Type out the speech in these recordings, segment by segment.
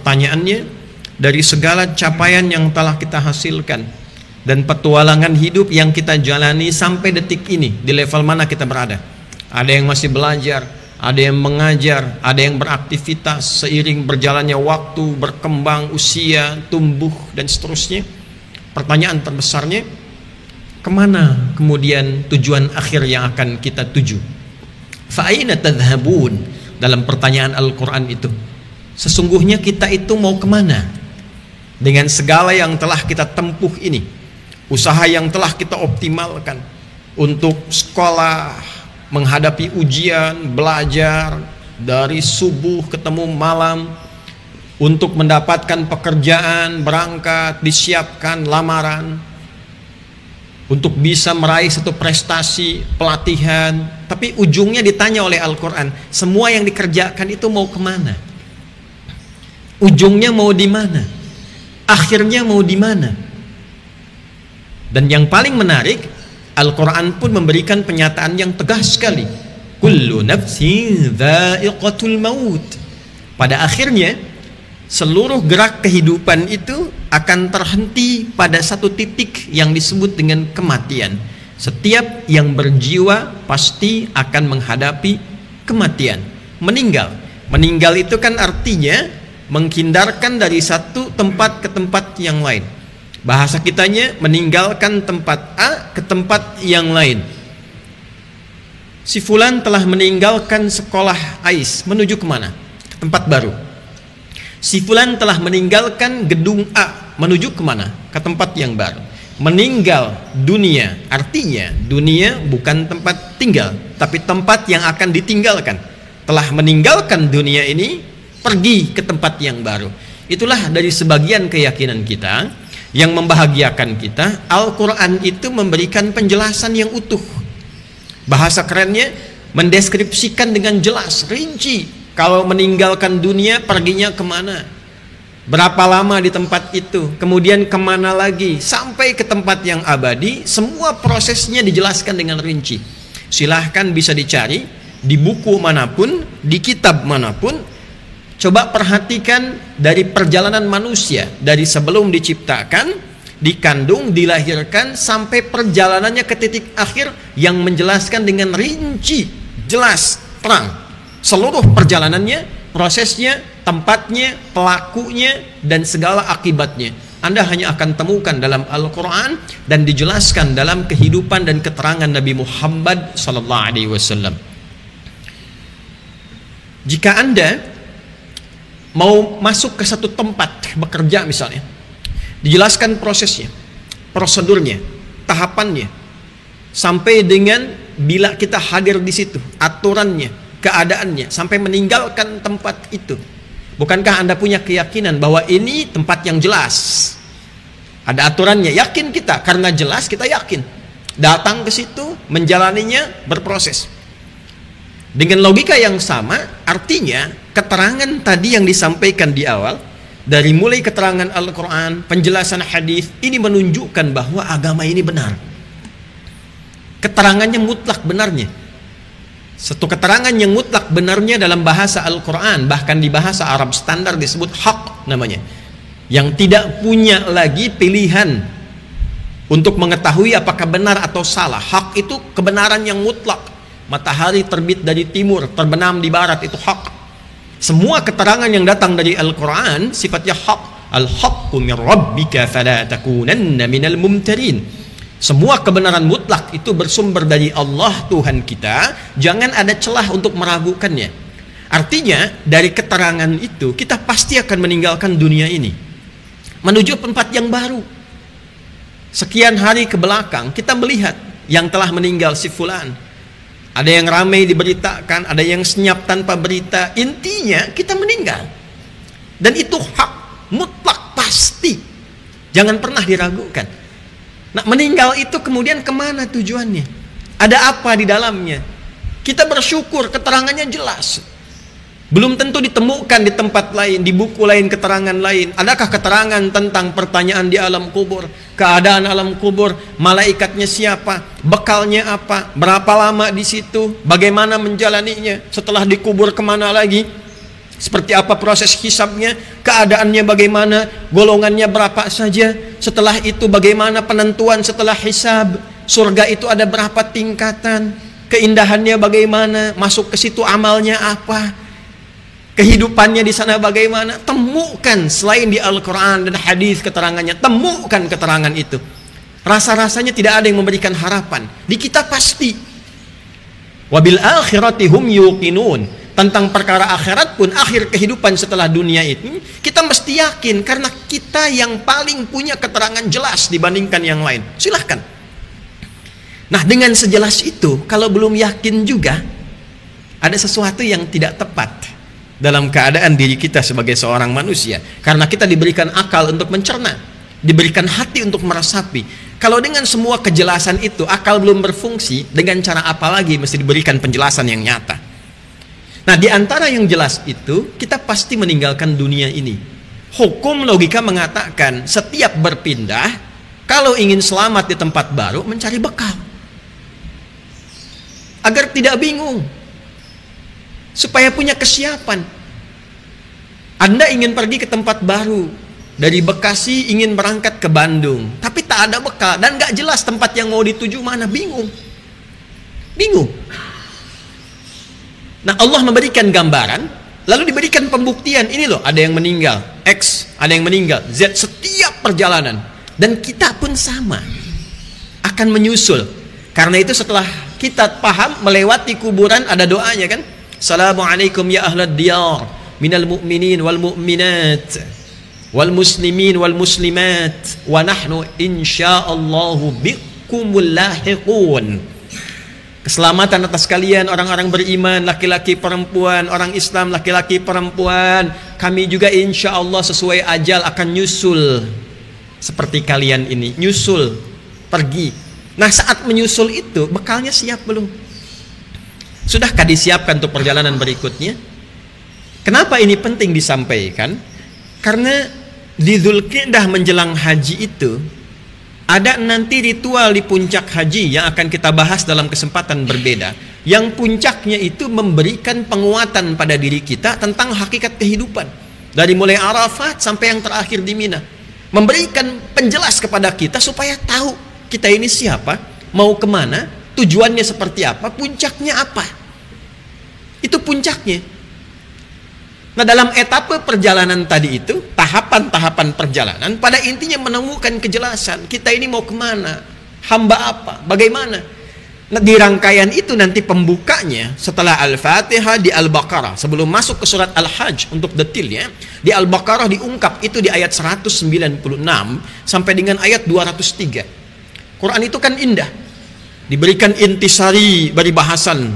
pertanyaannya, dari segala capaian yang telah kita hasilkan dan petualangan hidup yang kita jalani sampai detik ini, di level mana kita berada? Ada yang masih belajar, ada yang mengajar, ada yang beraktivitas seiring berjalannya waktu, berkembang usia, tumbuh dan seterusnya. Pertanyaan terbesarnya, kemana kemudian tujuan akhir yang akan kita tuju? Fa'aina tadhhabun? Dalam pertanyaan Al-Quran itu, sesungguhnya kita itu mau kemana dengan segala yang telah kita tempuh ini, usaha yang telah kita optimalkan untuk sekolah, menghadapi ujian, belajar dari subuh ketemu malam, untuk mendapatkan pekerjaan, berangkat, disiapkan lamaran, untuk bisa meraih satu prestasi, pelatihan. Tapi ujungnya ditanya oleh Al-Quran, semua yang dikerjakan itu mau kemana? Ujungnya mau di mana? Akhirnya mau di mana? Dan yang paling menarik, Al-Quran pun memberikan pernyataan yang tegas sekali. Kullu nafsin dha'iqatul maut. Pada akhirnya, seluruh gerak kehidupan itu akan terhenti pada satu titik yang disebut dengan kematian. Setiap yang berjiwa pasti akan menghadapi kematian, meninggal. Meninggal itu kan artinya menghindarkan dari satu tempat ke tempat yang lain. Bahasa kitanya meninggalkan tempat A ke tempat yang lain. Si fulan telah meninggalkan sekolah AIS, menuju kemana? Ke tempat baru. Si fulan telah meninggalkan gedung A, menuju kemana? Ke tempat yang baru. Meninggal dunia, artinya dunia bukan tempat tinggal, tapi tempat yang akan ditinggalkan. Telah meninggalkan dunia ini, pergi ke tempat yang baru. Itulah dari sebagian keyakinan kita yang membahagiakan kita. Al-Quran itu memberikan penjelasan yang utuh. Bahasa kerennya mendeskripsikan dengan jelas, rinci. Kalau meninggalkan dunia, perginya kemana, berapa lama di tempat itu, kemudian kemana lagi, sampai ke tempat yang abadi. Semua prosesnya dijelaskan dengan rinci. Silahkan bisa dicari di buku manapun, di kitab manapun. Coba perhatikan dari perjalanan manusia, dari sebelum diciptakan, dikandung, dilahirkan, sampai perjalanannya ke titik akhir, yang menjelaskan dengan rinci, jelas, terang seluruh perjalanannya, prosesnya, tempatnya, pelakunya, dan segala akibatnya. Anda hanya akan temukan dalam Al-Quran dan dijelaskan dalam kehidupan dan keterangan Nabi Muhammad SAW. Jika Anda mau masuk ke satu tempat bekerja misalnya, dijelaskan prosesnya, prosedurnya, tahapannya, sampai dengan bila kita hadir di situ, aturannya, keadaannya, sampai meninggalkan tempat itu. Bukankah Anda punya keyakinan bahwa ini tempat yang jelas, ada aturannya? Yakin kita, karena jelas kita yakin. Datang ke situ, menjalaninya, berproses. Dengan logika yang sama, artinya keterangan tadi yang disampaikan di awal, dari mulai keterangan Al-Quran, penjelasan hadis, ini menunjukkan bahwa agama ini benar. Keterangannya mutlak benarnya. Satu keterangan yang mutlak benarnya dalam bahasa Al-Quran, bahkan di bahasa Arab standar disebut haq namanya, yang tidak punya lagi pilihan untuk mengetahui apakah benar atau salah. Hak itu kebenaran yang mutlak. Matahari terbit dari timur, terbenam di barat, itu hak. Semua keterangan yang datang dari Al-Quran sifatnya hak. Al-haqqu min rabbika fala takunanna minal mumtarin. Semua kebenaran mutlak itu bersumber dari Allah Tuhan kita. Jangan ada celah untuk meragukannya. Artinya dari keterangan itu kita pasti akan meninggalkan dunia ini, menuju tempat yang baru. Sekian hari ke belakang kita melihat yang telah meninggal si fulan. Ada yang ramai diberitakan, ada yang senyap tanpa berita. Intinya kita meninggal. Dan itu hak mutlak, pasti. Jangan pernah diragukan. Nah, meninggal itu kemudian kemana tujuannya? Ada apa di dalamnya? Kita bersyukur keterangannya jelas. Belum tentu ditemukan di tempat lain, di buku lain, keterangan lain. Adakah keterangan tentang pertanyaan di alam kubur, keadaan alam kubur, malaikatnya siapa, bekalnya apa, berapa lama di situ, bagaimana menjalaninya, setelah dikubur kemana lagi? Seperti apa proses hisabnya, keadaannya bagaimana, golongannya berapa saja. Setelah itu bagaimana penentuan setelah hisab, surga itu ada berapa tingkatan, keindahannya bagaimana, masuk ke situ amalnya apa, kehidupannya di sana bagaimana. Temukan selain di Al-Quran dan hadis keterangannya, temukan keterangan itu. Rasa-rasanya tidak ada yang memberikan harapan. Di kita pasti. Wabil akhirati hum yuqinun. Tentang perkara akhirat pun, akhir kehidupan setelah dunia itu, kita mesti yakin karena kita yang paling punya keterangan jelas dibandingkan yang lain. Silahkan. Nah, dengan sejelas itu, kalau belum yakin juga, ada sesuatu yang tidak tepat dalam keadaan diri kita sebagai seorang manusia. Karena kita diberikan akal untuk mencerna, diberikan hati untuk meresapi. Kalau dengan semua kejelasan itu, akal belum berfungsi, dengan cara apa lagi mesti diberikan penjelasan yang nyata. Nah, di antara yang jelas itu, kita pasti meninggalkan dunia ini. Hukum logika mengatakan, setiap berpindah, kalau ingin selamat di tempat baru, mencari bekal. Agar tidak bingung. Supaya punya kesiapan. Anda ingin pergi ke tempat baru. Dari Bekasi ingin berangkat ke Bandung. Tapi tak ada bekal. Dan gak jelas tempat yang mau dituju mana. Bingung. Bingung. Nah, Allah memberikan gambaran, lalu diberikan pembuktian. Ini loh, ada yang meninggal, X, ada yang meninggal, Z, setiap perjalanan. Dan kita pun sama, akan menyusul. Karena itu setelah kita paham, melewati kuburan ada doanya kan? Assalamualaikum ya ahlad diyar, minal mu'minin wal mu'minat, wal muslimin wal muslimat, wa nahnu insyaallahu bikumul lahiqun. Keselamatan atas kalian orang-orang beriman, laki-laki perempuan, orang Islam laki-laki perempuan. Kami juga insya Allah sesuai ajal akan nyusul seperti kalian ini, nyusul, pergi. Nah, saat menyusul itu bekalnya siap belum? Sudahkah disiapkan untuk perjalanan berikutnya? Kenapa ini penting disampaikan? Karena di Dzulqa'dah menjelang haji itu ada nanti ritual di puncak haji yang akan kita bahas dalam kesempatan berbeda. Yang puncaknya itu memberikan penguatan pada diri kita tentang hakikat kehidupan. Dari mulai Arafat sampai yang terakhir di Mina. Memberikan penjelas kepada kita supaya tahu kita ini siapa, mau kemana, tujuannya seperti apa, puncaknya apa. Itu puncaknya. Nah, dalam etapa perjalanan tadi itu, tahapan-tahapan perjalanan, pada intinya menemukan kejelasan. Kita ini mau kemana? Hamba apa? Bagaimana? Nah, di rangkaian itu nanti pembukanya, setelah Al-Fatihah di Al-Baqarah, sebelum masuk ke surat Al-Hajj untuk detailnya, di Al-Baqarah diungkap itu di ayat 196 sampai dengan ayat 203. Quran itu kan indah. Diberikan intisari dari bahasan.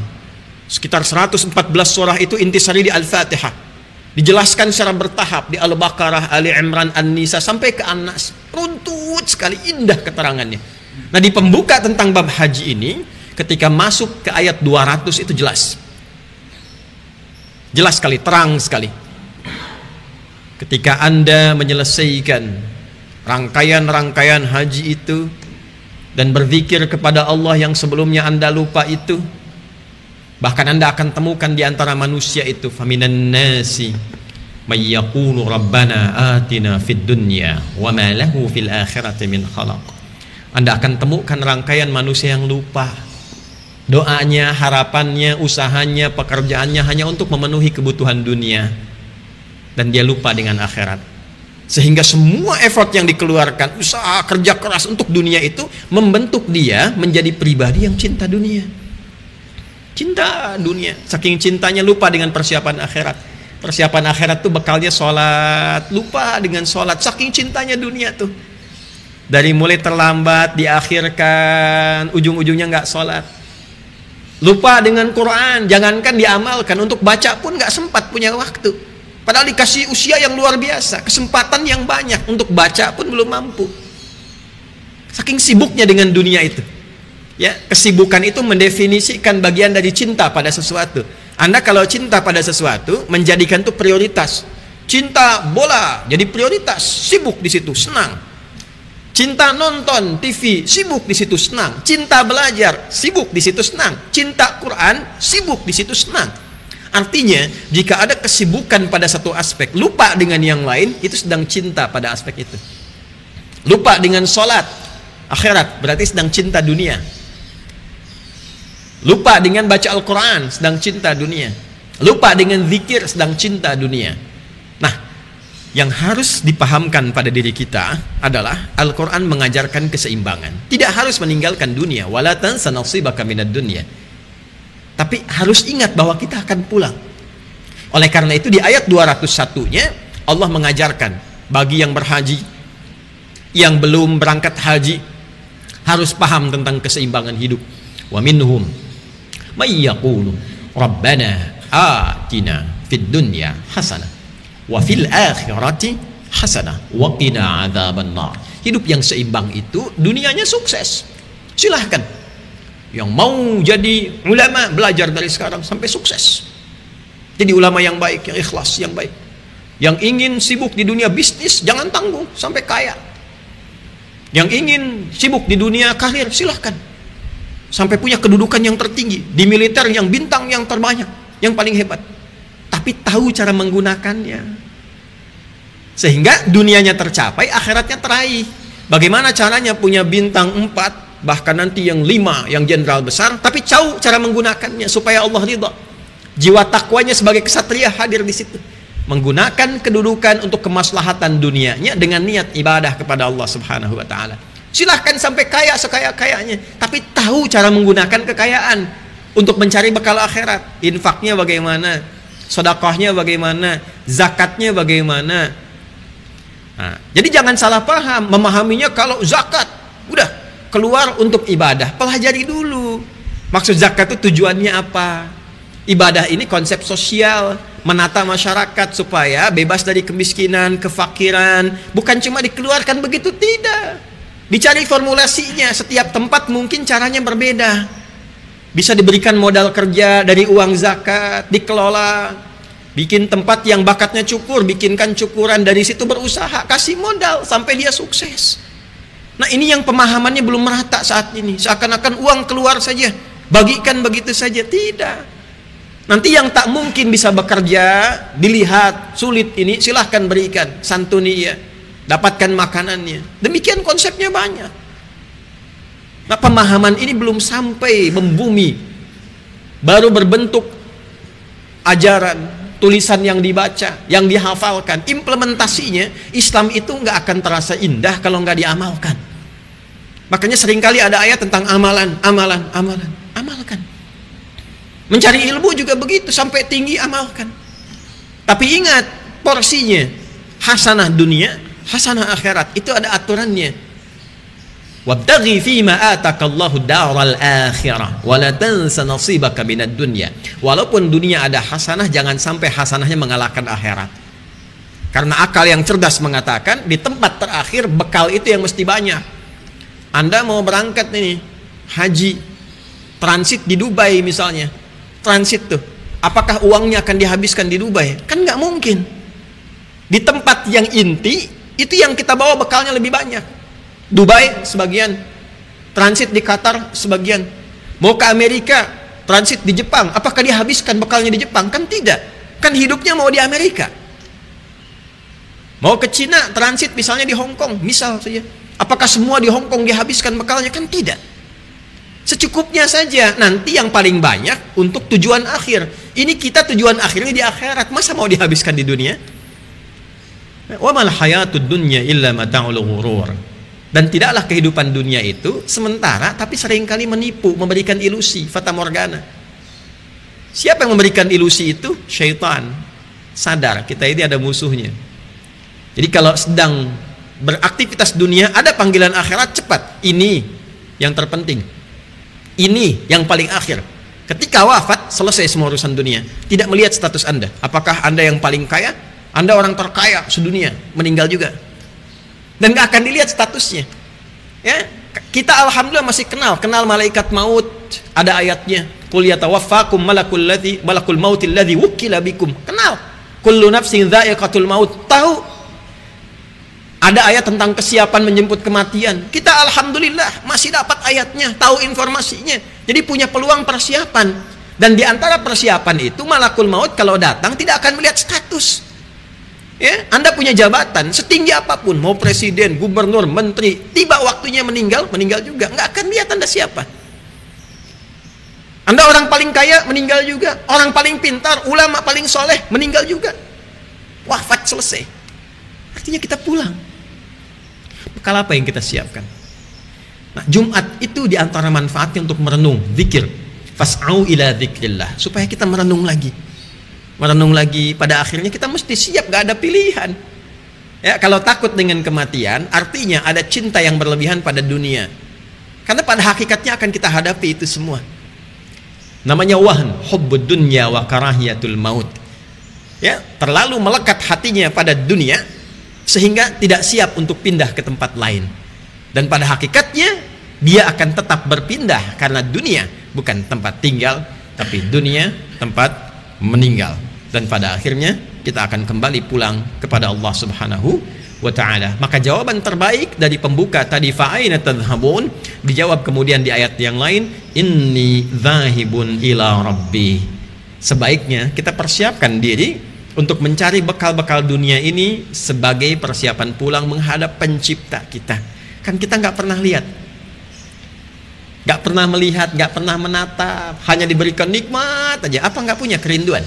Sekitar 114 surah itu intisari di Al-Fatihah. Dijelaskan secara bertahap di Al-Baqarah, Ali Imran, An-Nisa sampai ke An-Nas. Runtut sekali, indah keterangannya. Nah, di pembuka tentang bab haji ini, ketika masuk ke ayat 200 itu jelas. Jelas sekali, terang sekali. Ketika Anda menyelesaikan rangkaian-rangkaian haji itu dan berzikir kepada Allah yang sebelumnya Anda lupa itu, bahkan Anda akan temukan di antara manusia itu, faminan nasi may yaqulu rabbana atina fid dunya wa ma lahu fil akhirati min khalaq. Anda akan temukan rangkaian manusia yang lupa. Doanya, harapannya, usahanya, pekerjaannya hanya untuk memenuhi kebutuhan dunia. Dan dia lupa dengan akhirat. Sehingga semua effort yang dikeluarkan, usaha kerja keras untuk dunia itu membentuk dia menjadi pribadi yang cinta dunia. Cinta dunia, saking cintanya lupa dengan persiapan akhirat. Persiapan akhirat tuh bekalnya sholat, lupa dengan sholat, saking cintanya dunia tuh. Dari mulai terlambat, diakhirkan, ujung-ujungnya nggak sholat. Lupa dengan Quran, jangankan diamalkan, untuk baca pun nggak sempat punya waktu. Padahal dikasih usia yang luar biasa, kesempatan yang banyak, untuk baca pun belum mampu. Saking sibuknya dengan dunia itu. Ya, kesibukan itu mendefinisikan bagian dari cinta pada sesuatu. Anda kalau cinta pada sesuatu, menjadikan itu prioritas. Cinta bola jadi prioritas, sibuk di situ, senang. Cinta nonton TV, sibuk di situ, senang. Cinta belajar, sibuk di situ, senang. Cinta Quran, sibuk di situ, senang. Artinya, jika ada kesibukan pada satu aspek, lupa dengan yang lain, itu sedang cinta pada aspek itu. Lupa dengan sholat, akhirat, berarti sedang cinta dunia. Lupa dengan baca Al-Quran, sedang cinta dunia. Lupa dengan zikir, sedang cinta dunia. Nah, yang harus dipahamkan pada diri kita adalah Al-Quran mengajarkan keseimbangan. Tidak harus meninggalkan dunia. Wala tansa nasibaka minad dunya. Tapi harus ingat bahwa kita akan pulang. Oleh karena itu di ayat 201-nya Allah mengajarkan bagi yang berhaji, yang belum berangkat haji, harus paham tentang keseimbangan hidup. Wa minhum may yaqulu rabbana atina fid dunya hasanah wa fil akhirati hasanah wa qina adzabannar. Hidup yang seimbang itu dunianya sukses. Silahkan. Yang mau jadi ulama, belajar dari sekarang sampai sukses. Jadi ulama yang baik, yang ikhlas, yang baik. Yang ingin sibuk di dunia bisnis, jangan tanggung sampai kaya. Yang ingin sibuk di dunia karir, silahkan. Sampai punya kedudukan yang tertinggi. Di militer yang bintang yang terbanyak, yang paling hebat. Tapi tahu cara menggunakannya. Sehingga dunianya tercapai, akhiratnya teraih. Bagaimana caranya punya bintang 4, bahkan nanti yang 5, yang jenderal besar, tapi tahu cara menggunakannya supaya Allah ridha. Jiwa takwanya sebagai kesatria hadir di situ, menggunakan kedudukan untuk kemaslahatan dunianya dengan niat ibadah kepada Allah Subhanahu wa taala. Silahkan sampai kaya sekaya-kayanya, tapi tahu cara menggunakan kekayaan untuk mencari bekal akhirat. Infaknya bagaimana, sedekahnya bagaimana, zakatnya bagaimana. Nah, jadi jangan salah paham, memahaminya kalau zakat udah keluar untuk ibadah, pelajari dulu maksud zakat itu tujuannya apa. Ibadah ini konsep sosial, menata masyarakat supaya bebas dari kemiskinan, kefakiran, bukan cuma dikeluarkan begitu, tidak. Dicari formulasinya, setiap tempat mungkin caranya berbeda. Bisa diberikan modal kerja dari uang zakat, dikelola, bikin tempat yang bakatnya cukur, bikinkan cukuran, dari situ berusaha, kasih modal sampai dia sukses. Nah, ini yang pemahamannya belum merata saat ini. Seakan-akan uang keluar saja, bagikan begitu saja. Tidak. Nanti yang tak mungkin bisa bekerja, dilihat sulit ini, silahkan berikan, santuni ya, dapatkan makanannya. Demikian konsepnya banyak. Nah, pemahaman ini belum sampai membumi, baru berbentuk ajaran, tulisan yang dibaca, yang dihafalkan. Implementasinya Islam itu nggak akan terasa indah kalau nggak diamalkan. Makanya seringkali ada ayat tentang amalan, amalkan. Mencari ilmu juga begitu, sampai tinggi amalkan. Tapi ingat porsinya, hasanah dunia, hasanah akhirat, itu ada aturannya. Wabtaghi fima atakallahu daral akhirah wa la tansa nasibaka minad dunya. Walaupun dunia ada hasanah, jangan sampai hasanahnya mengalahkan akhirat. Karena akal yang cerdas mengatakan di tempat terakhir bekal itu yang mesti banyak. Anda mau berangkat nih haji, transit di Dubai misalnya, transit tuh, apakah uangnya akan dihabiskan di Dubai? Kan nggak mungkin. Di tempat yang inti itu yang kita bawa bekalnya lebih banyak. Dubai sebagian, transit di Qatar sebagian. Mau ke Amerika, transit di Jepang, apakah dihabiskan bekalnya di Jepang? Kan tidak. Kan hidupnya mau di Amerika. Mau ke Cina, transit misalnya di Hong Kong, misal saja. Apakah semua di Hong Kong dihabiskan bekalnya? Kan tidak. Secukupnya saja. Nanti yang paling banyak untuk tujuan akhir. Ini kita tujuan akhirnya di akhirat. Masa mau dihabiskan di dunia? Wa mal hayatud dunya illa mata'ul ghurur. Dan tidaklah kehidupan dunia itu sementara, tapi seringkali menipu, memberikan ilusi, fata morgana. Siapa yang memberikan ilusi itu? Syaitan. Sadar kita ini ada musuhnya. Jadi kalau sedang beraktivitas dunia, ada panggilan akhirat, cepat. Ini yang terpenting. Ini yang paling akhir. Ketika wafat, selesai semua urusan dunia. Tidak melihat status Anda. Apakah Anda yang paling kaya? Anda orang terkaya sedunia, meninggal juga. Dan gak akan dilihat statusnya. Ya, kita alhamdulillah masih kenal malaikat maut. Ada ayatnya. Qul yatawaffakum malakul mautil ladzi wukila bikum. Kenal. Kullu nafsin dha'iqatul maut. Tahu. Ada ayat tentang kesiapan menjemput kematian. Kita alhamdulillah masih dapat ayatnya, tahu informasinya. Jadi punya peluang persiapan. Dan di antara persiapan itu, malakul maut kalau datang tidak akan melihat status. Ya, Anda punya jabatan setinggi apapun, mau presiden, gubernur, menteri, tiba waktunya meninggal, meninggal juga. Nggak akan lihat Anda siapa. Anda orang paling kaya, meninggal juga. Orang paling pintar, ulama paling soleh, meninggal juga. Wafat, selesai. Artinya kita pulang. Bekal apa yang kita siapkan? Nah, Jumat itu diantara manfaatnya untuk merenung, zikir. Fas'au ila dzikrillah, supaya kita merenung lagi. Merenung lagi, pada akhirnya kita mesti siap, gak ada pilihan. Ya, kalau takut dengan kematian, artinya ada cinta yang berlebihan pada dunia. Karena pada hakikatnya akan kita hadapi itu semua. Namanya wahn, hubbud dunya wa karahiyatul maut. Ya, terlalu melekat hatinya pada dunia sehingga tidak siap untuk pindah ke tempat lain. Dan pada hakikatnya dia akan tetap berpindah karena dunia bukan tempat tinggal, tapi dunia tempat meninggal. Dan pada akhirnya kita akan kembali pulang kepada Allah Subhanahu wa ta'ala. Maka jawaban terbaik dari pembuka tadi, fa'aina tadhhabun, dijawab kemudian di ayat yang lain, inni dzahibun ila rabbi. Sebaiknya kita persiapkan diri untuk mencari bekal-bekal dunia ini sebagai persiapan pulang menghadap pencipta kita. Kan kita nggak pernah lihat, nggak pernah melihat, nggak pernah menatap, hanya diberikan nikmat aja. Apa nggak punya kerinduan?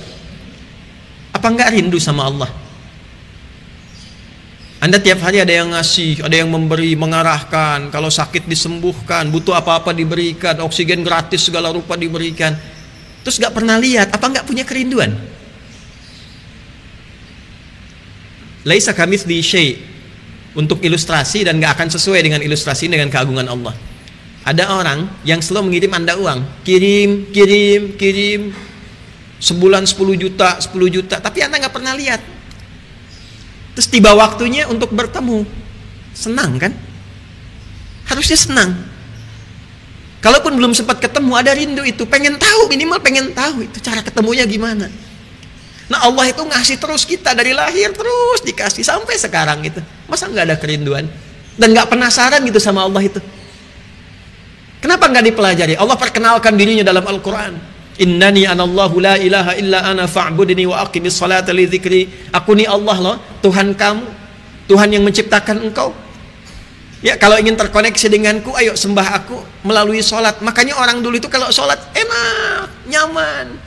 Apa nggak rindu sama Allah? Anda tiap hari ada yang ngasih, ada yang memberi, mengarahkan. Kalau sakit disembuhkan, butuh apa-apa diberikan, oksigen gratis segala rupa diberikan. Terus nggak pernah lihat, apa nggak punya kerinduan? Laisa kamitslihi syai', untuk ilustrasi, dan nggak akan sesuai dengan ilustrasi dengan keagungan Allah. Ada orang yang selalu mengirim Anda uang, kirim, sebulan 10 juta, tapi Anda nggak pernah lihat. Terus tiba waktunya untuk bertemu, senang kan? Harusnya senang. Kalaupun belum sempat ketemu, ada rindu itu, pengen tahu, minimal pengen tahu itu cara ketemunya gimana. Nah, Allah itu ngasih terus kita dari lahir, terus dikasih sampai sekarang itu. Masa nggak ada kerinduan dan nggak penasaran gitu sama Allah itu? Kenapa nggak dipelajari? Allah perkenalkan dirinya dalam Al-Quran. Innani anallahu la ilaha illa ana fa'budni wa aqimis salata li dzikri. Aku ni Allah loh, Tuhan kamu, Tuhan yang menciptakan engkau. Ya, kalau ingin terkoneksi denganku, ayo sembah aku melalui sholat. Makanya orang dulu itu kalau sholat enak, nyaman,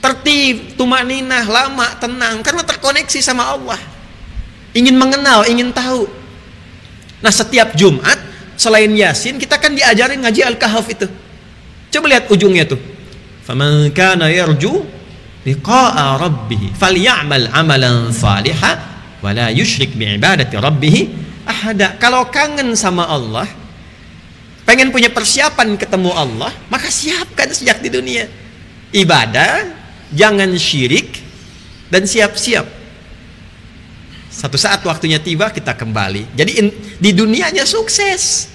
tertib, tumaninah, lama, tenang, karena terkoneksi sama Allah. Ingin mengenal, ingin tahu. Nah, setiap Jumat selain Yasin, kita kan diajarin ngaji Al-Kahf itu. Coba lihat ujungnya tuh. Faman kana yarju liqa'a rabbih falyamal amalan salihan wa la yusyrik bi'ibadati rabbih ahada. Kalau kangen sama Allah, pengen punya persiapan ketemu Allah, maka siapkan sejak di dunia. Ibadah, jangan syirik, dan siap-siap. Satu saat waktunya tiba, kita kembali. Jadi di dunianya sukses.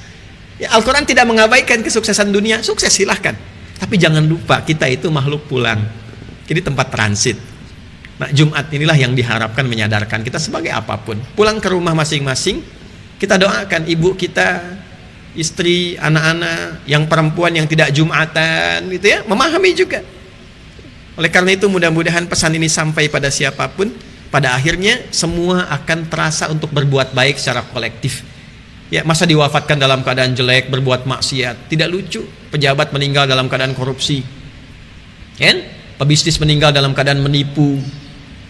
Ya, Al-Quran tidak mengabaikan kesuksesan dunia. Sukses silahkan, tapi jangan lupa kita itu makhluk pulang. Jadi tempat transit. Nah, Jumat inilah yang diharapkan menyadarkan kita sebagai apapun. Pulang ke rumah masing-masing, kita doakan ibu kita, istri, anak-anak, yang perempuan yang tidak Jumatan, gitu ya, memahami juga. Oleh karena itu mudah-mudahan pesan ini sampai pada siapapun. Pada akhirnya semua akan terasa untuk berbuat baik secara kolektif. Ya, masa diwafatkan dalam keadaan jelek, berbuat maksiat, tidak lucu. Pejabat meninggal dalam keadaan korupsi, kan? Pebisnis meninggal dalam keadaan menipu.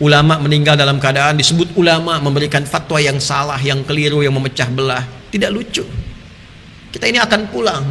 Ulama meninggal dalam keadaan disebut ulama, memberikan fatwa yang salah, yang keliru, yang memecah belah. Tidak lucu. Kita ini akan pulang.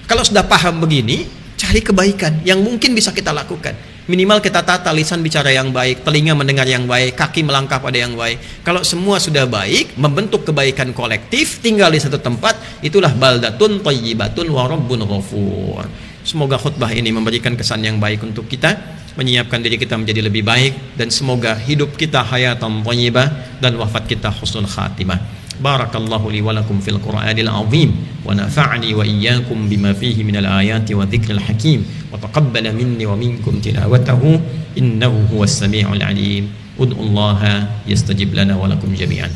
Kalau sudah paham begini, cari kebaikan yang mungkin bisa kita lakukan. Minimal kita tata lisan bicara yang baik, telinga mendengar yang baik, kaki melangkah pada yang baik. Kalau semua sudah baik, membentuk kebaikan kolektif, tinggal di satu tempat, itulah baldatun thayyibatun wa rabbun ghafur. Semoga khutbah ini memberikan kesan yang baik untuk kita, menyiapkan diri kita menjadi lebih baik, dan semoga hidup kita hayatan thayyibah dan wafat kita husnul khatimah. Barakallahu li wa lakum fil Qur'anil azim wa nafa'ani wa iyyakum bima fihi minal ayati wa dzikril hakim wa taqabbala minni wa minkum tilawatahu innahu huwas sami'ul alim. Ud'ullaha yastajib lana wa lakum jami'an.